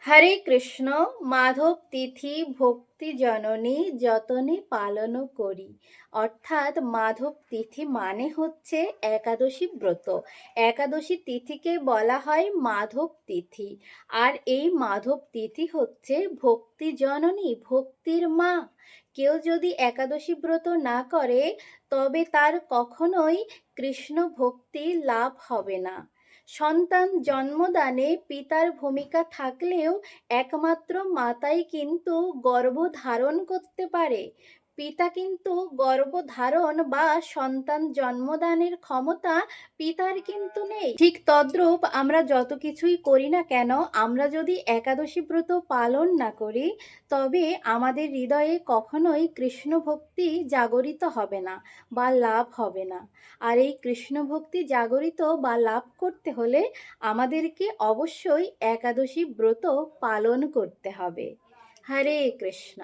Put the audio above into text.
হরে কৃষ্ণ। মাধব তিথি ভক্তি জননী যতনে পালন করি। অর্থাৎ মাধব তিথি মানে হচ্ছে একাদশী ব্রত। একাদশী তিথিকে বলা হয় মাধব তিথি। আর এই মাধব তিথি হচ্ছে ভক্তি জননী, ভক্তির মা। কেউ যদি একাদশী ব্রত না করে তবে তার কখনোই কৃষ্ণ ভক্তি লাভ হবে না। সন্তান জন্মদানে পিতার ভূমিকা থাকলেও একমাত্র মাতাই কিন্তু গর্ভধারণ করতে পারে। পিতা কিন্তু গর্ভধারণ বা সন্তান জন্মদানের ক্ষমতা পিতার কিন্তু নেই। ঠিক তদ্রূপ আমরা যত কিছুই করি না কেন, আমরা যদি একাদশী ব্রত পালন না করি তবে আমাদের হৃদয়ে কখনোই কৃষ্ণ ভক্তি জাগরিত হবে না বা লাভ হবে না। আর এই কৃষ্ণ ভক্তি জাগরিত বা লাভ করতে হলে আমাদেরকে অবশ্যই একাদশী ব্রত পালন করতে হবে। হরে কৃষ্ণ।